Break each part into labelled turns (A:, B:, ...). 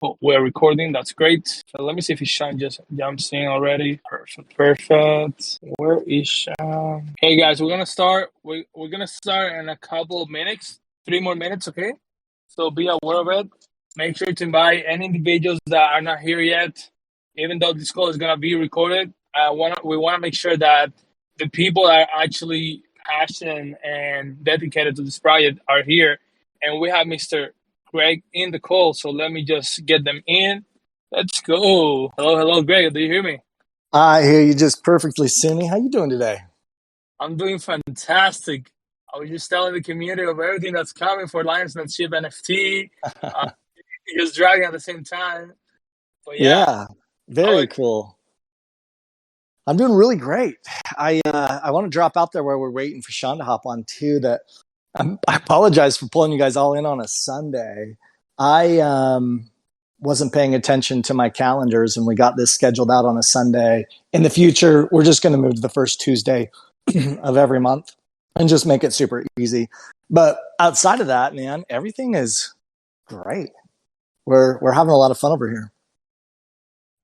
A: Oh, we're recording. That's great. So let me see if Sean just jumps in already. Perfect. Perfect. Where is Sean? Hey guys, we're gonna start. We're gonna start in a couple of minutes. 3 more minutes, okay? So be aware of it. Make sure to invite any individuals that are not here yet. Even though this call is gonna be recorded, we wanna make sure that the people that are actually passionate and dedicated to this project are here. And we have Mr. Greg in the call, so let me just get them in. Let's go. Hello, Greg. Do you hear me?
B: I hear you just perfectly, Cindy. How you doing today?
A: I'm doing fantastic. I was just telling the community of everything that's coming for Lions Not Sheep NFT. Uh, just dragging at the same time. But yeah,
B: Yeah,
A: oh,
B: very cool. I'm doing really great. I want to drop out there where we're waiting for Sean to hop on too. I apologize for pulling you guys all in on a Sunday. I wasn't paying attention to my calendars, and we got this scheduled out on a Sunday. In the future, we're just going to move to the first Tuesday of every month and just make it super easy. But outside of that, man, everything is great. We're having a lot of fun over here.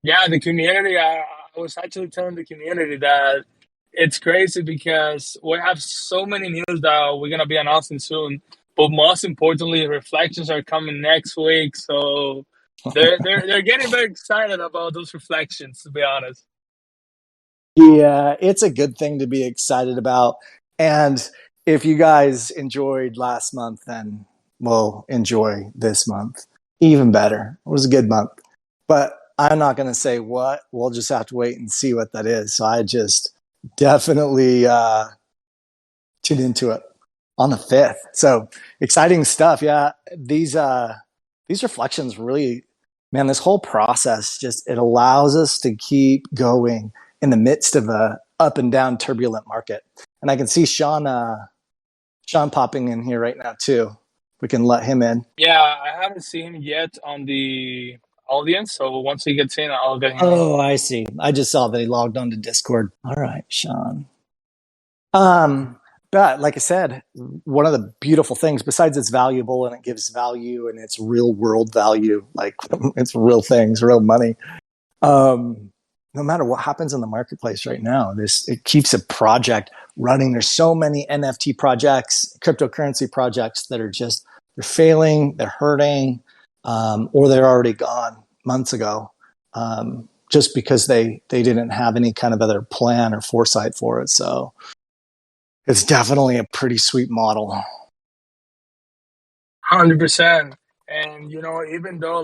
A: yeah, the community. I was actually telling the community that it's crazy because we have so many news that we're gonna be announcing soon. But most importantly, reflections are coming next week, so they're getting very excited about those reflections. To be honest.
B: Yeah, it's a good thing to be excited about. And if you guys enjoyed last month, then we'll enjoy this month even better. It was a good month. But I'm not going to say what. We'll just have to wait and see what that is. So I just definitely tuned into it on the 5th. So exciting stuff. Yeah, these reflections really, man, this whole process just it allows us to keep going in the midst of a up and down turbulent market. And I can see Sean popping in here right now too. We can let him in.
A: Yeah, I haven't seen him yet on the audience, so once he gets in, I'll get him in.
B: Oh, I see. I just saw that he logged on to Discord. All right, Sean. Um, but like I said, one of the beautiful things, besides it's valuable and it gives value and it's real world value, like it's real things, real money. No matter what happens in the marketplace right now, it keeps a project running. There's so many NFT projects, cryptocurrency projects that are just they're failing, they're hurting, or they're already gone months ago, just because they didn't have any kind of other plan or foresight for it. So it's definitely a pretty sweet model.
A: 100%. And even though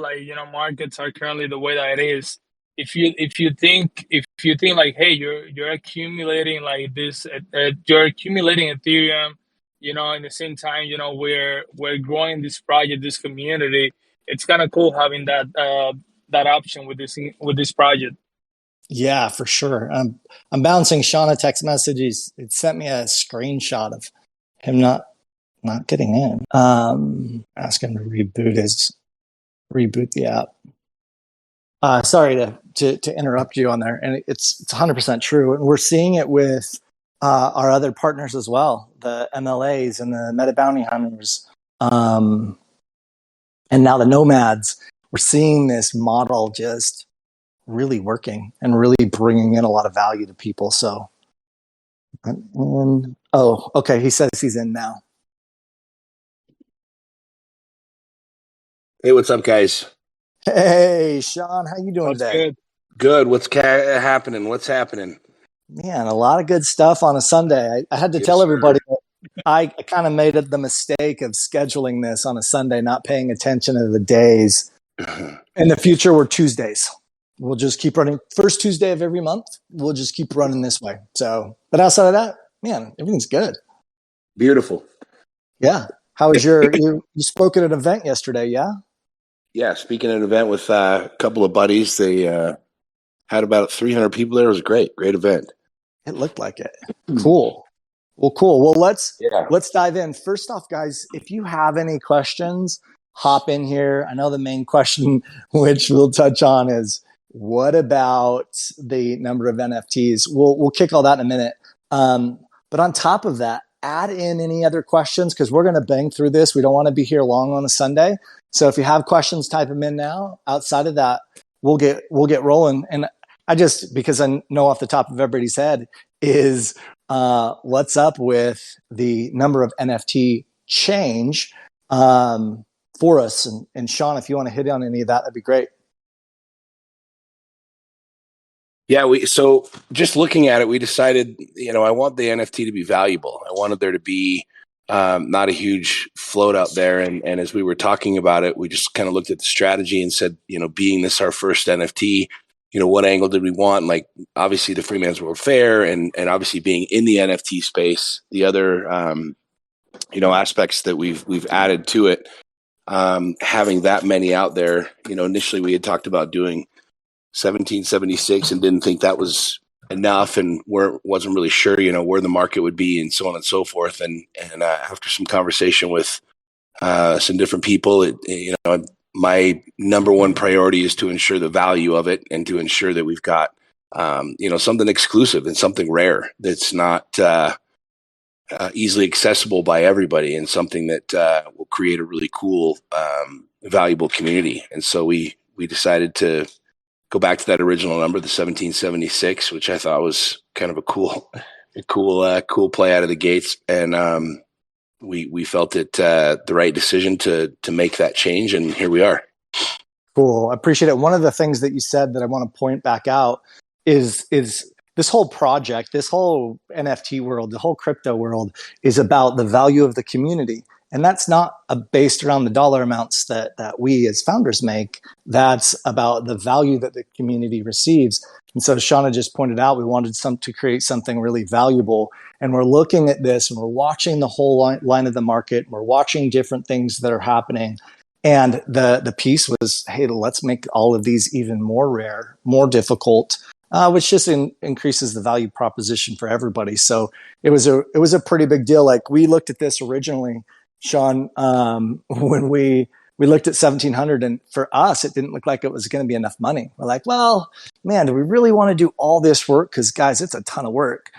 A: markets are currently the way that it is, if you think like, hey, you're accumulating like this, you're accumulating Ethereum, in the same time, we're growing this project, this community. It's kind of cool having that option with this project.
B: Yeah, for sure. I'm bouncing Sean a text message. It sent me a screenshot of him not getting in. Ask him to reboot the app. Sorry to interrupt you on there, and it's 100% true, and we're seeing it with our other partners as well, the MLAs and the Meta Bounty Hunters, and now the Nomads. We're seeing this model just really working and really bringing in a lot of value to people. So, oh, okay, he says he's in now.
C: Hey, what's up, guys?
B: Hey, Sean, how you doing
A: That's
B: today?
A: good.
C: Good. What's happening? What's happening?
B: Man, a lot of good stuff on a Sunday. I had to
C: Yes,
B: tell
C: sir.
B: everybody that I kind of made the mistake of scheduling this on a Sunday, not paying attention to the days. In the future, we're Tuesdays. We'll just keep running. First Tuesday of every month, we'll just keep running this way. So, but outside of that, man, everything's good.
C: Beautiful.
B: Yeah. How was you spoke at an event yesterday? Yeah.
C: Yeah, speaking at an event with a couple of buddies, they had about 300 people there. It was a great event.
B: It looked like it. Cool. Well, cool. Well,
C: Yeah.
B: let's dive in. First off, guys, if you have any questions, hop in here. I know the main question, which we'll touch on, is what about the number of NFTs? We'll kick all that in a minute. But on top of that, add in any other questions because we're going to bang through this. We don't want to be here long on a Sunday. So if you have questions, type them in now. Outside of that, we'll get rolling. And I just, because I know off the top of everybody's head, is what's up with the number of NFT change for us. And Sean, if you want to hit on any of that, that'd be great.
C: Yeah, so just looking at it, we decided, I want the NFT to be valuable. I wanted there to be not a huge float out there. And as we were talking about it, we just kind of looked at the strategy and said, being this our first NFT, what angle did we want? Like, obviously the Freeman's World Fair and obviously being in the NFT space, the other, aspects that we've added to it, having that many out there, initially we had talked about doing 1776 and didn't think that was enough and wasn't really sure, where the market would be and so on and so forth. And after some conversation with some different people, my number one priority is to ensure the value of it and to ensure that we've got, something exclusive and something rare that's not easily accessible by everybody and something that will create a really cool, valuable community. And so we decided to go back to that original number, the 1776, which I thought was kind of a cool play out of the gates. And we felt it the right decision to make that change, and here we are.
B: Cool. I appreciate it. One of the things that you said that I want to point back out is this whole project, this whole NFT world, the whole crypto world is about the value of the community. And that's not based around the dollar amounts that we as founders make. That's about the value that the community receives. And so Shauna just pointed out, we wanted to create something really valuable. And we're looking at this and we're watching the whole line of the market. We're watching different things that are happening. And the piece was, hey, let's make all of these even more rare, more difficult, which just increases the value proposition for everybody. So it was a pretty big deal. Like, we looked at this originally, Sean, when we looked at 1700, and for us, it didn't look like it was going to be enough money. We're like, well, man, do we really want to do all this work? Because guys, it's a ton of work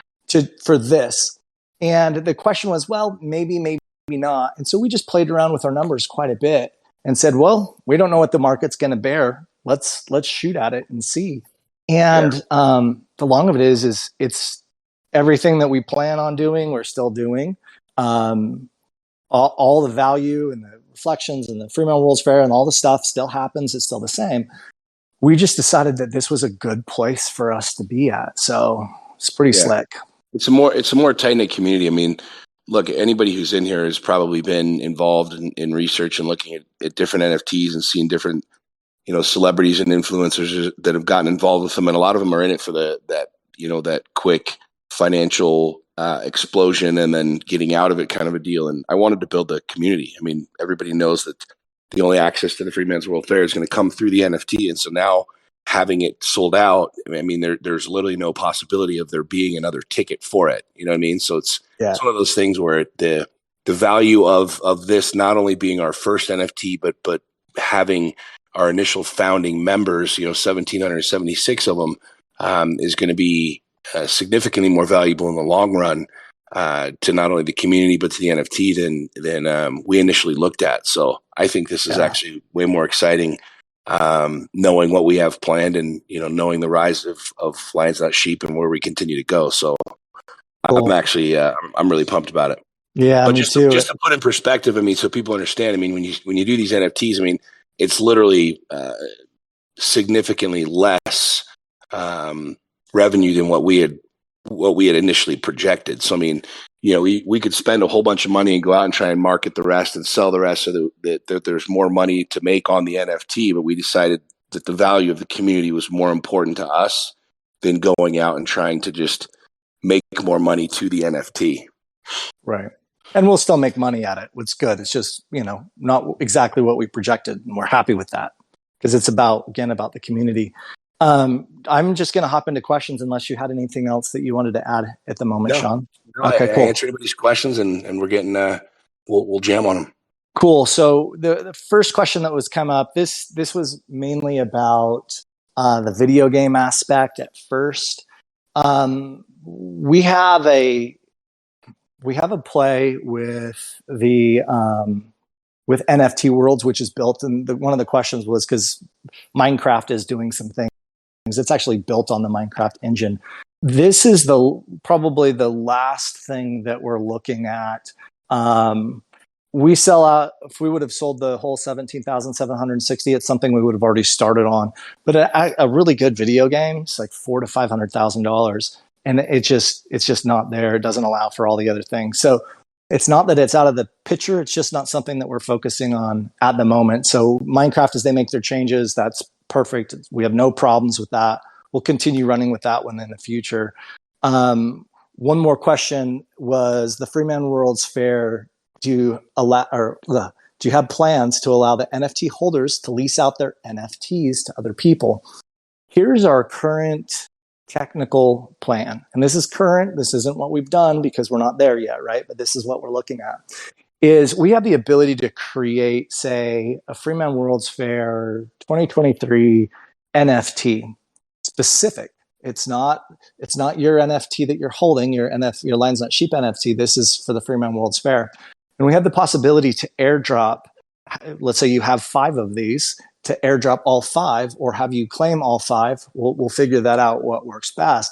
B: for this. And the question was, well, maybe not. And so we just played around with our numbers quite a bit and said, well, we don't know what the market's going to bear. Let's shoot at it and see. And the long of it is it's everything that we plan on doing, we're still doing. All the value and the reflections and the Freeman World's Fair and all the stuff still happens. It's still the same. We just decided that this was a good place for us to be at. So it's pretty slick.
C: It's a more tight-knit community. I mean, look, anybody who's in here has probably been involved in research and looking at different NFTs and seeing different, celebrities and influencers that have gotten involved with them. And a lot of them are in it for that quick financial explosion and then getting out of it kind of a deal. And I wanted to build a community. I mean, everybody knows that the only access to the Freeman's World Fair is going to come through the NFT. And so now having it sold out, I mean, there's literally no possibility of there being another ticket for it. You know what I mean? So it's one of those things where the value of this not only being our first NFT, but having our initial founding members, 1,776 of them, is going to be significantly more valuable in the long run to not only the community but to the NFT than we initially looked at. So I think this is actually way more exciting, knowing what we have planned and knowing the rise of Lions Not Sheep and where we continue to go. So cool. I'm actually I'm really pumped about it.
B: Yeah,
C: but
B: me
C: just
B: too.
C: Just to put in perspective, I mean, so people understand. I mean, when you do these NFTs, I mean, it's literally significantly less revenue than what we had initially projected. So I mean, we could spend a whole bunch of money and go out and try and market the rest and sell the rest so that there's more money to make on the NFT. But we decided that the value of the community was more important to us than going out and trying to just make more money to the NFT.
B: Right. And we'll still make money at it. What's good. It's just, not exactly what we projected. And we're happy with that because it's about the community. I'm just going to hop into questions unless you had anything else that you wanted to add at the moment, Sean.
C: No, okay, cool. I answer anybody's questions and we're getting, we'll jam on them. Cool.
B: So the first question that was come up, this was mainly about the video game aspect at first. We have we have a play with the with NFT Worlds, which is built, and one of the questions was because Minecraft is doing some things. It's actually built on the Minecraft engine. This is probably the last thing that we're looking at. We sell out. If we would have sold the whole 17,760, it's something we would have already started on. But a really good video game, it's like $400,000 to $500,000, and it's just not there. It doesn't allow for all the other things. So it's not that it's out of the picture. It's just not something that we're focusing on at the moment. So Minecraft, as they make their changes, that's perfect. We have no problems with that. We'll continue running with that one in the future. One more question was the Freeman World's Fair. Do you have plans to allow the NFT holders to lease out their NFTs to other people? Here's our current technical plan. And this is current. This isn't what we've done because we're not there yet, right? But this is what we're looking at. Is we have the ability to create, say, a Freeman World's Fair 2023 NFT specific. It's not your NFT that you're holding, your Lions Not Sheep NFT. This is for the Freeman World's Fair. And we have the possibility to airdrop, let's say you have 5 of these, to airdrop all 5 or have you claim all 5. We'll figure that out, what works best.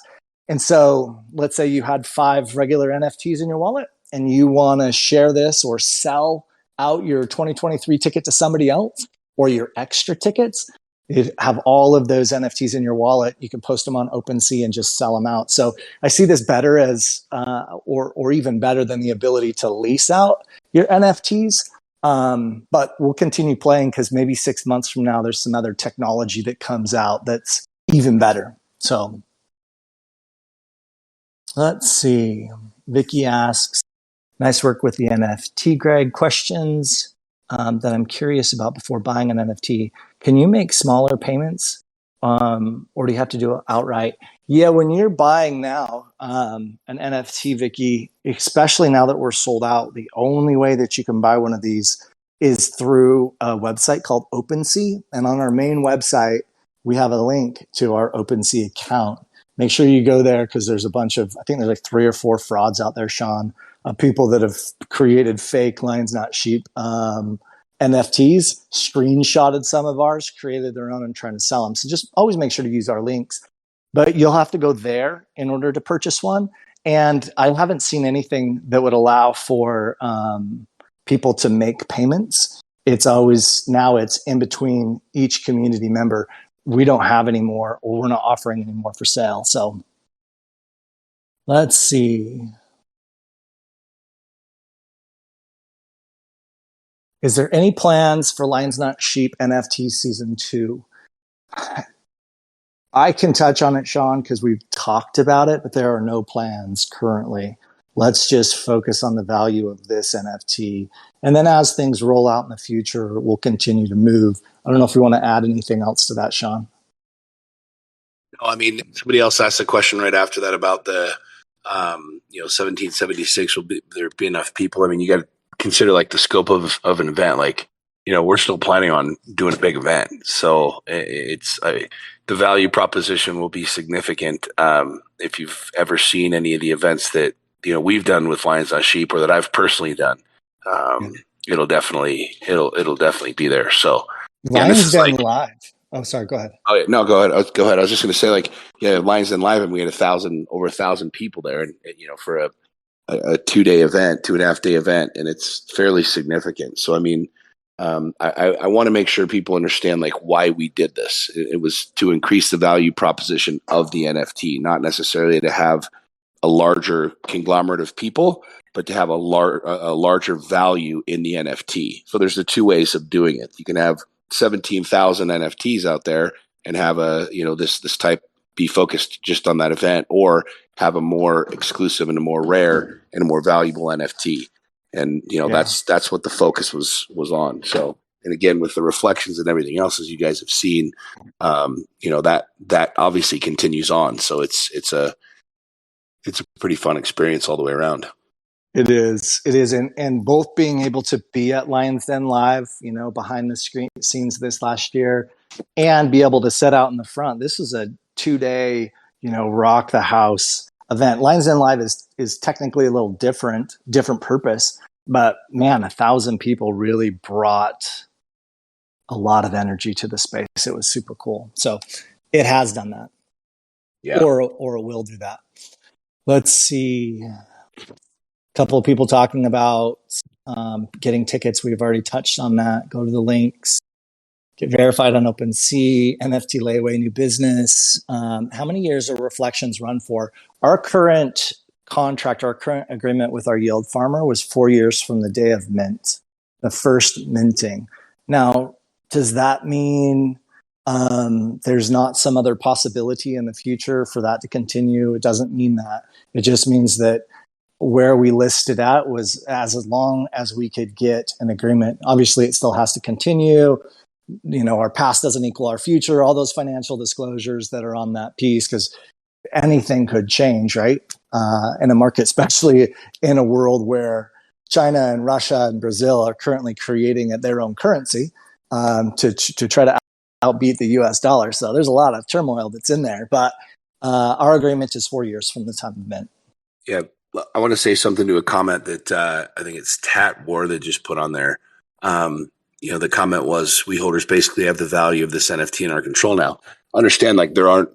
B: And so let's say you had 5 regular NFTs in your wallet and you want to share this or sell out your 2023 ticket to somebody else or your extra tickets. You have all of those NFTs in your wallet. You can post them on OpenSea and just sell them out. So I see this better as, or even better than the ability to lease out your NFTs. But we'll continue playing because maybe 6 months from now, there's some other technology that comes out that's even better. So let's see. Vicky asks, nice work with the NFT, Greg. Questions that I'm curious about before buying an NFT. Can you make smaller payments or do you have to do it outright? Yeah, when you're buying now an NFT, Vicky, especially now that we're sold out, the only way that you can buy one of these is through a website called OpenSea. And on our main website, we have a link to our OpenSea account. Make sure you go there because there's a bunch of, I think there's like 3 or 4 frauds out there, Sean, people that have created fake Lions Not Sheep NFTs, screenshotted some of ours, created their own and trying to sell them. So just always make sure to use our links. But you'll have to go there in order to purchase one. And I haven't seen anything that would allow for people to make payments. It's always, now it's in between each community member. We don't have any more, or we're not offering any more for sale. So let's see. Is there any plans for Lions Not Sheep NFT Season 2? I can touch on it, Sean, because we've talked about it, but there are no plans currently. Let's just focus on the value of this NFT. And then as things roll out in the future, we'll continue to move. I don't know if we want to add anything else to that, Sean.
C: No, I mean, somebody else asked a question right after that about the, 1776, will there be enough people? I mean, you got to consider like the scope of an event. Like, we're still planning on doing a big event. So it's the value proposition will be significant. If you've ever seen any of the events that, we've done with Lions on Sheep or that I've personally done, it'll definitely be there. So
B: Lions Den Live. Oh, sorry. Go ahead.
C: Oh, yeah, no, go ahead. Go ahead. I was just going to say, Lions Den Live, and we had over 1,000 people there, and for a 2-day event, 2.5-day event, and it's fairly significant. So, I mean, I want to make sure people understand why we did this. It was to increase the value proposition of the NFT, not necessarily to have a larger conglomerate of people, but to have a larger value in the NFT. So there's the 2 ways of doing it. You can have 17,000 NFTs out there and have this type be focused just on that event, or have a more exclusive and a more rare and a more valuable NFT. And that's what the focus was on. So, and again, with the reflections and everything else, as you guys have seen, that obviously continues on. So it's a pretty fun experience all the way around.
B: It is. And both being able to be at Lions Den Live, behind the scenes this last year, and be able to set out in the front. This is a 2-day, rock the house event. Lions Den Live is technically a little different purpose, but man, 1,000 people really brought a lot of energy to the space. It was super cool. So it has done that.
C: Yeah.
B: Or it will do that. Let's see. A couple of people talking about getting tickets. We've already touched on that. Go to the links. Get verified on OpenSea. NFT layaway, new business. How many years are reflections run for? Our current contract, our current agreement with our yield farmer was 4 years from the day of mint, the first minting. Now, does that mean there's not some other possibility in the future for that to continue? It doesn't mean that. It just means that where we listed at was as long as we could get an agreement. Obviously, it still has to continue. You know, our past doesn't equal our future, all those financial disclosures that are on that piece, because anything could change, right? In a market, especially in a world where China and Russia and Brazil are currently creating their own currency to try to outbeat the US dollar. So there's a lot of turmoil that's in there, but our agreement is 4 years from the time of mint.
C: Yeah. I want to say something to a comment that I think it's Tat War that just put on there. The comment was, we holders basically have the value of this NFT in our control now. Understand, like, there aren't,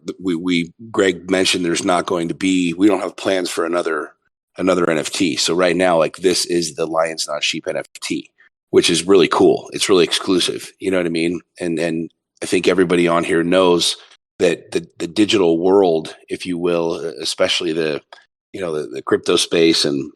C: Greg mentioned there's not going to be, we don't have plans for another NFT. So right now, like, this is the Lions Not Sheep NFT, which is really cool. It's really exclusive. You know what I mean? And I think everybody on here knows that the digital world, if you will, especially the crypto space and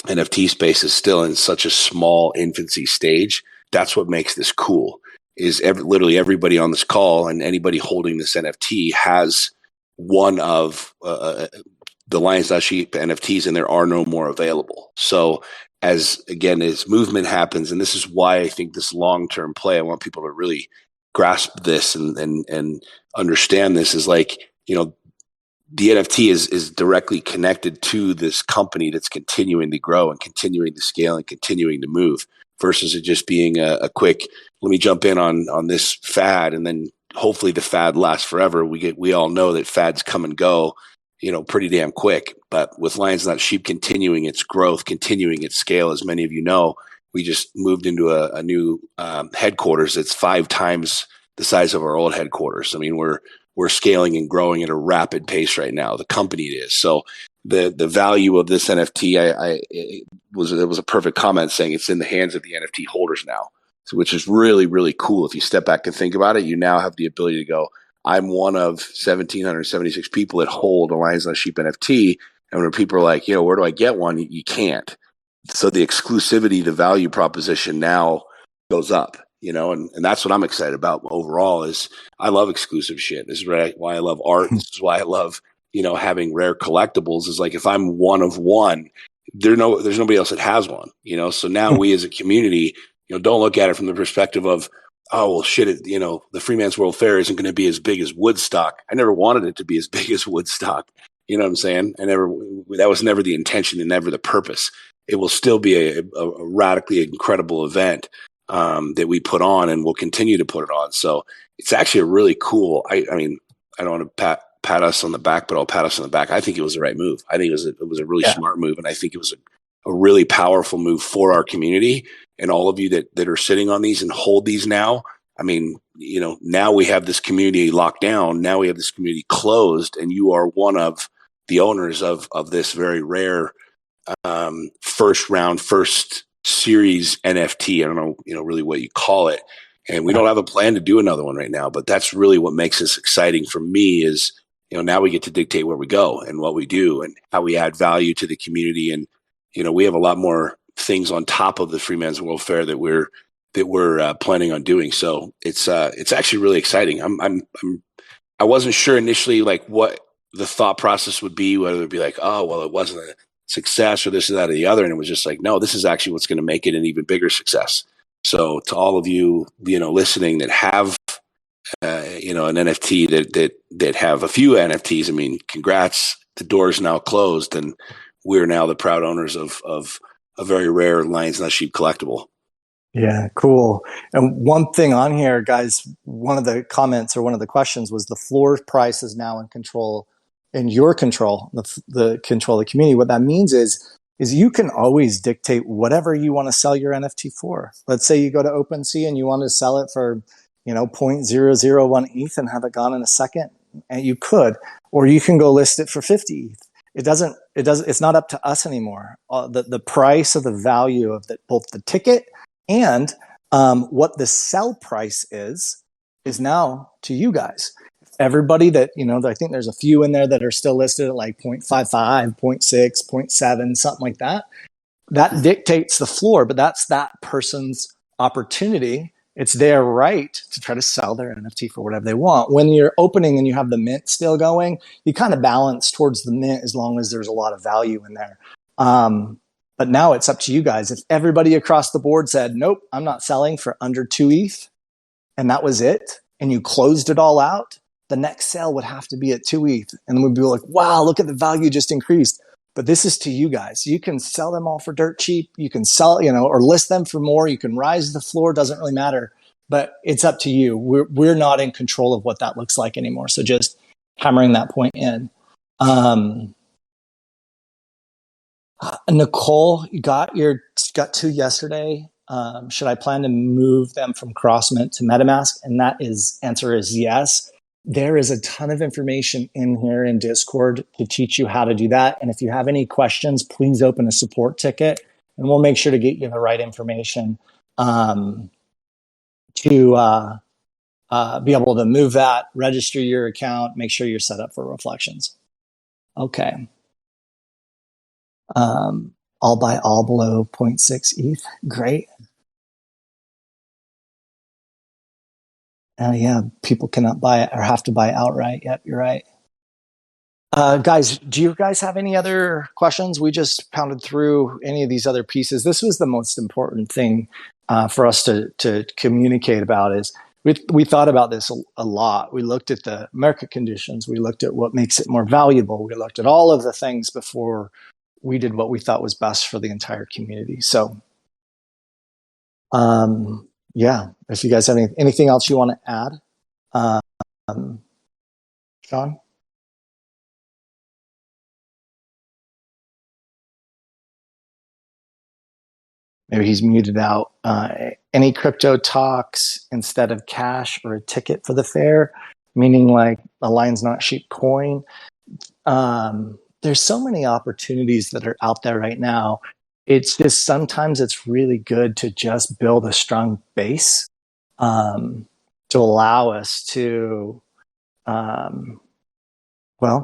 C: NFT space, is still in such a small infancy stage. That's what makes this cool, is literally everybody on this call and anybody holding this NFT has one of the Lions Not Sheep NFTs, and there are no more available. So as movement happens, and this is why I think this long-term play, I want people to really grasp this and understand this, is like, the NFT is directly connected to this company that's continuing to grow and continuing to scale and continuing to move, versus it just being a quick, let me jump in on this fad, and then hopefully the fad lasts forever. We all know that fads come and go, pretty damn quick. But with Lions Not Sheep continuing its growth, continuing its scale, as many of you know, we just moved into a new headquarters that's 5 times the size of our old headquarters. I mean, we're scaling and growing at a rapid pace right now. The company is. So the value of this NFT, it was a perfect comment saying it's in the hands of the NFT holders now, which is really, really cool. If you step back and think about it, you now have the ability to go, I'm one of 1,776 people that hold a Lions Not Sheep NFT. And when people are like, where do I get one? You can't. So the exclusivity, the value proposition now goes up. And that's what I'm excited about overall. Is I love exclusive shit. This is why I love art. This is why I love, having rare collectibles. Is like, if I'm one of one, there's nobody else that has one, So now we as a community, don't look at it from the perspective of, oh, well, shit, the Freeman's World Fair isn't going to be as big as Woodstock. I never wanted it to be as big as Woodstock. You know what I'm saying? That was never the intention and never the purpose. It will still be a radically incredible event that we put on, and we'll continue to put it on. So it's actually a really cool. I mean, I don't want to pat us on the back, but I'll pat us on the back. I think it was the right move. I think it was a really smart move, and I think it was a really powerful move for our community and all of you that are sitting on these and hold these now. I mean, now we have this community locked down. Now we have this community closed, and you are one of the owners of this very rare first series NFT. I don't know, really what you call it. And we don't have a plan to do another one right now, but that's really what makes this exciting for me is, now we get to dictate where we go and what we do and how we add value to the community. And, we have a lot more things on top of the Freeman's World Fair that we're planning on doing. So it's actually really exciting. I wasn't sure initially, like, what the thought process would be, whether it'd be like, oh, well, it wasn't a success or this or that or the other. And it was just like, no, this is actually what's going to make it an even bigger success. So to all of you, listening that have, an NFT that have a few NFTs, I mean, congrats. The door's now closed, and we're now the proud owners of a very rare Lions Not Sheep collectible.
B: Yeah, cool. And one thing on here, guys, one of the comments or one of the questions was the floor price is now in control in your control, the control of the community. What that means is you can always dictate whatever you want to sell your NFT for. Let's say you go to OpenSea and you want to sell it for, 0.001 ETH and have it gone in a second, and you could, or you can go list it for 50 ETH. It's not up to us anymore. The price of the value of both the ticket and what the sell price is now to you guys. Everybody that, I think there's a few in there that are still listed at like 0.55, 0.6, 0.7, something like that. That dictates the floor, but that's that person's opportunity. It's their right to try to sell their NFT for whatever they want. When you're opening and you have the mint still going, you kind of balance towards the mint as long as there's a lot of value in there. But now it's up to you guys. If everybody across the board said, nope, I'm not selling for under 2 ETH, and that was it, and you closed it all out, the next sale would have to be at 2 ETH. And we'd be like, wow, look at the value just increased. But this is to you guys. You can sell them all for dirt cheap. You can sell, or list them for more. You can rise the floor. Doesn't really matter. But it's up to you. We're not in control of what that looks like anymore. So just hammering that point in. Nicole, you got 2 yesterday. Should I plan to move them from CrossMint to MetaMask? And answer is yes. There is a ton of information in here in Discord to teach you how to do that. And if you have any questions, please open a support ticket and we'll make sure to get you the right information to be able to move that, register your account, make sure you're set up for reflections. Okay. All buy all below 0.6 ETH. Great. Yeah, people cannot buy it or have to buy outright. Yep, you're right. Guys, do you guys have any other questions? We just pounded through any of these other pieces. This was the most important thing for us to communicate about is we thought about this a lot. We looked at the market conditions. We looked at what makes it more valuable. We looked at all of the things before we did what we thought was best for the entire community. So, yeah, if you guys have anything else you want to add, Sean? Maybe he's muted out. Any crypto talks instead of cash or a ticket for the fair, meaning like a Lions Not Sheep coin. There's so many opportunities that are out there right now. It's just sometimes it's really good to just build a strong base to allow us to,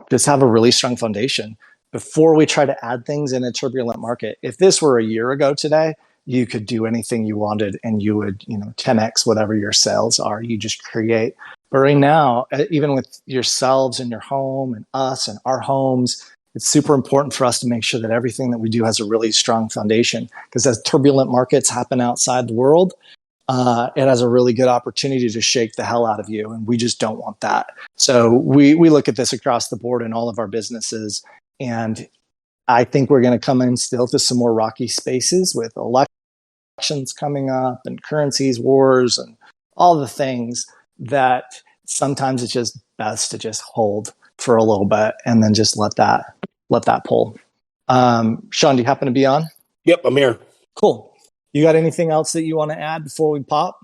B: just have a really strong foundation before we try to add things in a turbulent market. If this were a year ago today, you could do anything you wanted and you would, 10x whatever your sales are. You just create. But right now, even with yourselves and your home and us and our homes, it's super important for us to make sure that everything that we do has a really strong foundation. Because as turbulent markets happen outside the world, it has a really good opportunity to shake the hell out of you. And we just don't want that. So we look at this across the board in all of our businesses. And I think we're going to come in still to some more rocky spaces with elections coming up and currencies wars and all the things that sometimes it's just best to just hold for a little bit and then just let that pull. Sean, do you happen to be on?
C: Yep, I'm here.
B: Cool. You got anything else that you want to add before we pop?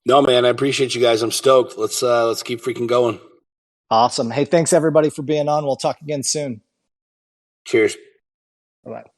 C: No, man, I appreciate you guys. I'm stoked. Let's keep freaking going.
B: Awesome. Hey, thanks everybody for being on. We'll talk again soon.
C: Cheers.
B: Bye-bye.